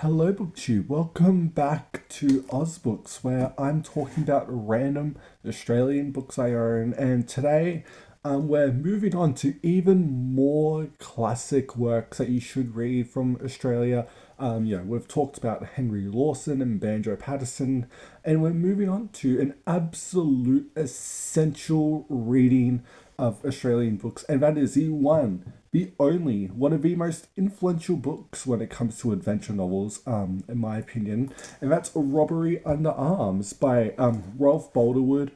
Hello, BookTube. Welcome back to AusBooks, where I'm talking about random Australian books I own. And today, we're moving on to even more classic works that you should read from Australia. We've talked about Henry Lawson and Banjo Patterson, and we're moving on to an absolute essential reading of Australian books, and that is the only, one of the most influential books when it comes to adventure novels, in my opinion, and that's Robbery Under Arms by Rolf Boldrewood.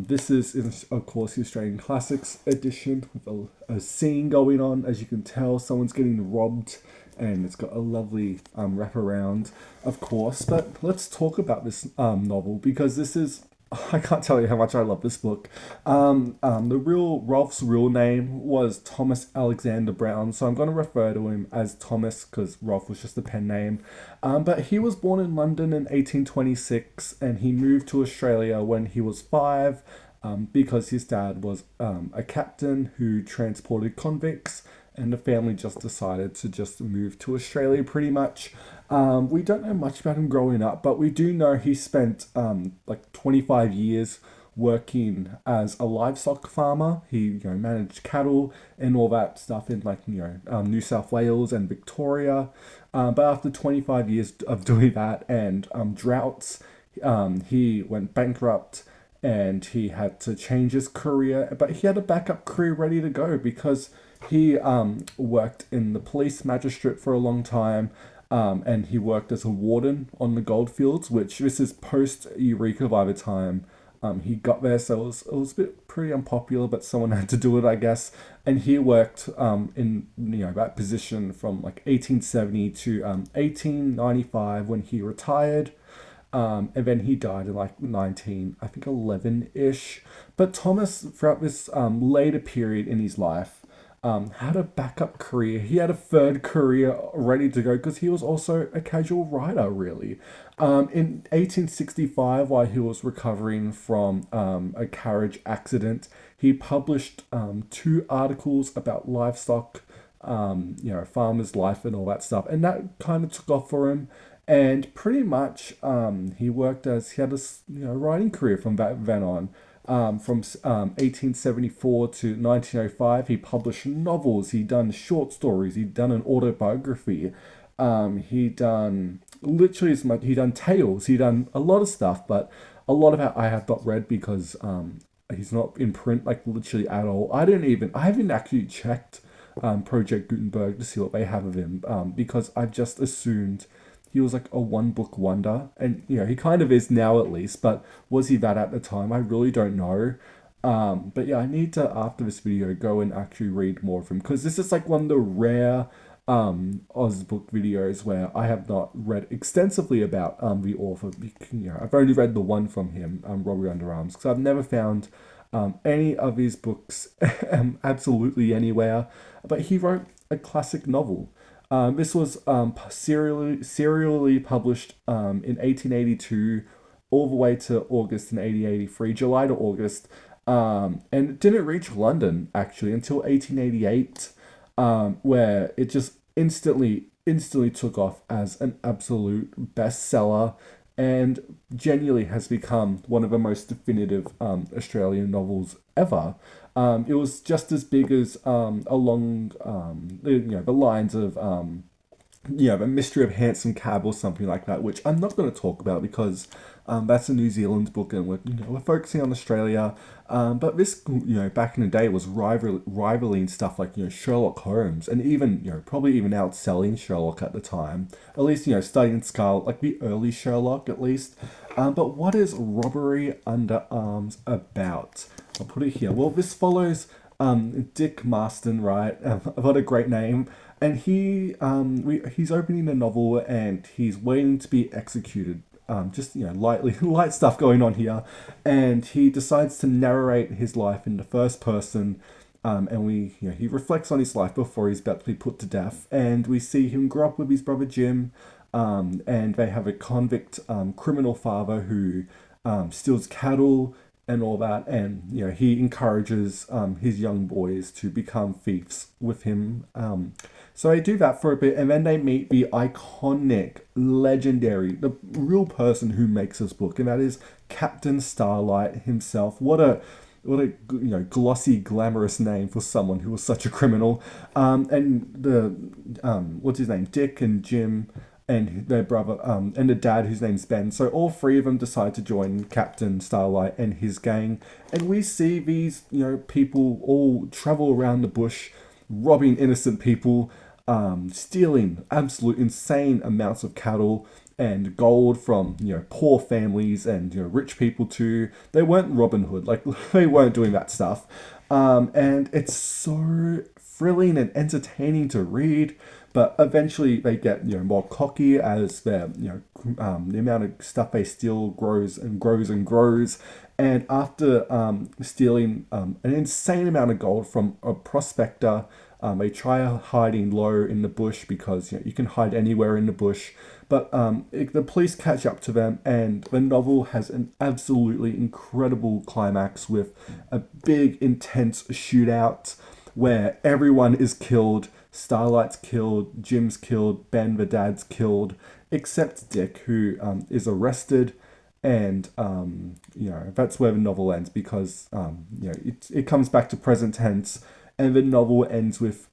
This is, of course, the Australian Classics edition with a scene going on. As you can tell, someone's getting robbed, and it's got a lovely wraparound, of course. But let's talk about this novel because this is. I can't tell you how much I love this book. The real Rolf's real name was Thomas Alexander Brown, so I'm going to refer to him as Thomas because Rolf was just a pen name. But he was born in London in 1826, and he moved to Australia when he was 5, because his dad was a captain who transported convicts, and the family just decided to just move to Australia pretty much. We don't know much about him growing up, but we do know he spent like 25 years working as a livestock farmer. He managed cattle and all that stuff in New South Wales and Victoria. But after 25 years of doing that and droughts, he went bankrupt and he had to change his career. But he had a backup career ready to go because he worked in the police magistrate for a long time, and he worked as a warden on the goldfields, which this is post Eureka by the time he got there, so it was a bit pretty unpopular, but someone had to do it, I guess. And he worked in that position from like 1870 to 1895 when he retired. And then he died in like 11 ish. But Thomas, throughout this later period in his life, had a backup career. He had a third career ready to go because he was also a casual writer, really. In 1865, while he was recovering from a carriage accident, he published 2 articles about livestock, farmer's life and all that stuff. And that kind of took off for him. And pretty much he had a writing career from that then on. From 1874 to 1905, he published novels, he done short stories, he done an autobiography, he done literally as much, he done tales, he done a lot of stuff, but a lot of it I have not read because he's not in print like literally at all. I haven't actually checked Project Gutenberg to see what they have of him, because I've just assumed he was like a one book wonder, and he kind of is now at least, but was he that at the time? I really don't know. But yeah, I need to, after this video, go and actually read more of him because this is like one of the rare Ausbook videos where I have not read extensively about the author. I've only read the one from him, Robbery Under Arms, because I've never found any of his books absolutely anywhere. But he wrote a classic novel. This was serially published in 1882 all the way to August in 1883, July to August. And it didn't reach London actually until 1888, where it just instantly took off as an absolute bestseller and genuinely has become one of the most definitive Australian novels ever. It was just as big as along the lines of the mystery of Handsome Cab or something like that, which I'm not going to talk about because that's a New Zealand book and we're focusing on Australia. But this, back in the day was rivaling stuff like, Sherlock Holmes and even, probably even outselling Sherlock at the time. At least, studying Scarlet, like the early Sherlock at least. But what is Robbery Under Arms about? I'll put it here. Well, this follows Dick Marston, right? What a great name. And he's opening a novel and he's waiting to be executed. Just light stuff going on here, and he decides to narrate his life in the first person. And he reflects on his life before he's about to be put to death, and we see him grow up with his brother Jim, and they have a convict criminal father who steals cattle, and all that, and he encourages his young boys to become thieves with him. So they do that for a bit, and then they meet the iconic, legendary, the real person who makes this book, and that is Captain Starlight himself. What a glossy, glamorous name for someone who was such a criminal. And the what's his name, Dick and Jim, and their brother, and the dad whose name's Ben. So all three of them decide to join Captain Starlight and his gang, and we see these people all travel around the bush, robbing innocent people, stealing absolute insane amounts of cattle and gold from poor families and rich people too. They weren't Robin Hood, like they weren't doing that stuff, and it's so thrilling and entertaining to read. But eventually they get more cocky as their the amount of stuff they steal grows and grows and grows. And after stealing an insane amount of gold from a prospector, they try hiding low in the bush because you can hide anywhere in the bush. But the police catch up to them, and the novel has an absolutely incredible climax with a big, intense shootout where everyone is killed. Starlight's killed, Jim's killed, Ben the dad's killed, except Dick, who is arrested. And that's where the novel ends because it comes back to present tense, and the novel ends with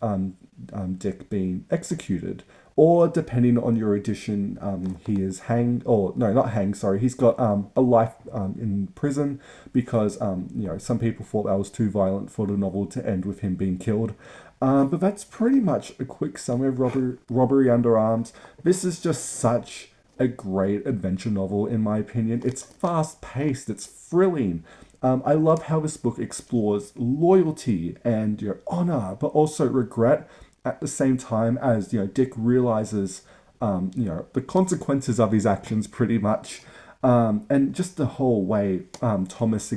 Dick being executed, or depending on your edition, he is hanged, or no, not hanged. Sorry, he's got a life in prison because some people thought that was too violent for the novel to end with him being killed. But that's pretty much a quick summary of Robbery Under Arms. This is just such a great adventure novel, in my opinion. It's fast paced, it's thrilling. I love how this book explores loyalty and your honor, but also regret at the same time as Dick realizes the consequences of his actions, pretty much. And just the whole way Thomas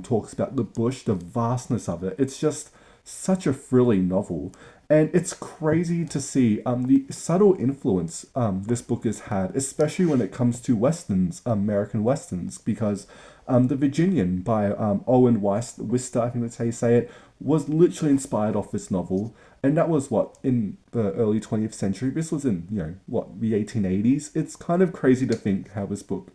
talks about the bush, the vastness of it. It's just such a thrilling novel. And it's crazy to see the subtle influence this book has had, especially when it comes to westerns, American westerns, because The Virginian by Owen Wister, I think that's how you say it, was literally inspired off this novel. And that was in the early 20th century. This was in, the 1880s. It's kind of crazy to think how this book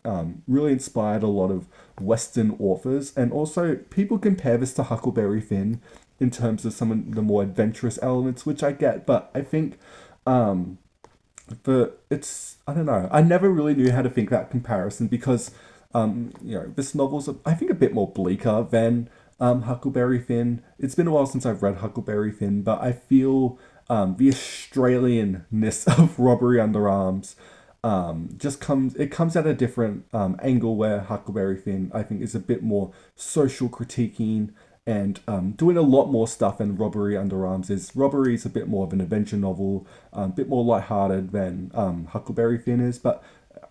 really inspired a lot of Western authors. And also, people compare this to Huckleberry Finn in terms of some of the more adventurous elements, which I get. But I think I don't know. I never really knew how to think that comparison because, this novel's, I think, a bit more bleaker than Huckleberry Finn. It's been a while since I've read Huckleberry Finn, but I feel the Australianness of Robbery Under Arms it comes at a different angle, where Huckleberry Finn, I think, is a bit more social critiquing and doing a lot more stuff than Robbery Under Arms is. Robbery is a bit more of an adventure novel, a bit more lighthearted than Huckleberry Finn is, but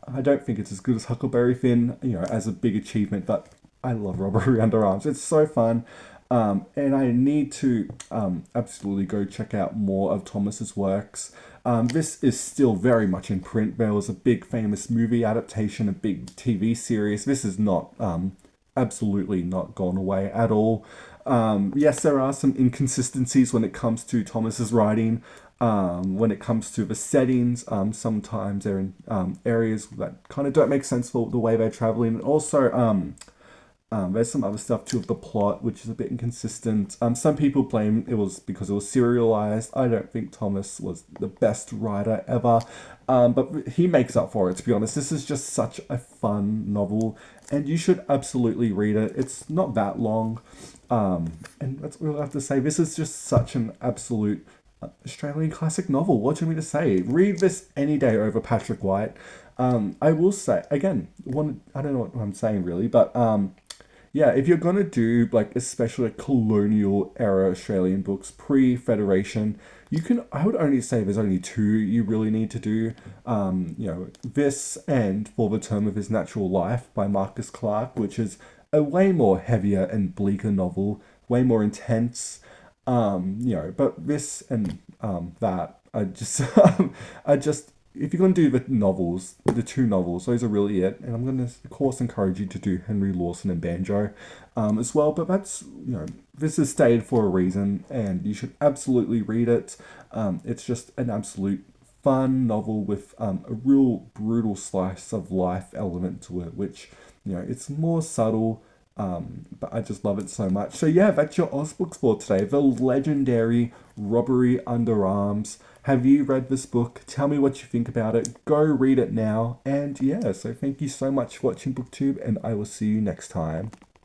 I don't think it's as good as Huckleberry Finn, as a big achievement, but I love Robbery Under Arms. It's so fun. And I need to absolutely go check out more of Thomas's works. This is still very much in print. There was a big famous movie adaptation, a big TV series. This is not absolutely not gone away at all. Yes, there are some inconsistencies when it comes to Thomas's writing. When it comes to the settings, sometimes they're in areas that kind of don't make sense for the way they're traveling. Also, there's some other stuff too of the plot, which is a bit inconsistent. Some people blame it was because it was serialized. I don't think Thomas was the best writer ever, but he makes up for it, to be honest. This is just such a fun novel, and you should absolutely read it. It's not that long, and that's all I have to say. This is just such an absolute Australian classic novel. What do you want me to say? Read this any day over Patrick White. I will say, again, I don't know what I'm saying really, but yeah, if you're gonna do especially colonial era Australian books pre-Federation, I would only say there's only two you really need to do. This and For the Term of His Natural Life by Marcus Clarke, which is a way more heavier and bleaker novel, way more intense. But this and that, I just if you're going to do the novels, the two novels, those are really it. And I'm going to, of course, encourage you to do Henry Lawson and Banjo as well. But that's, this is stayed for a reason, and you should absolutely read it. It's just an absolute fun novel with a real brutal slice of life element to it, which, it's more subtle. But I just love it so much. So yeah, that's your AusBooks for today. The legendary Robbery Under Arms. Have you read this book? Tell me what you think about it. Go read it now. And yeah, so thank you so much for watching BookTube, and I will see you next time.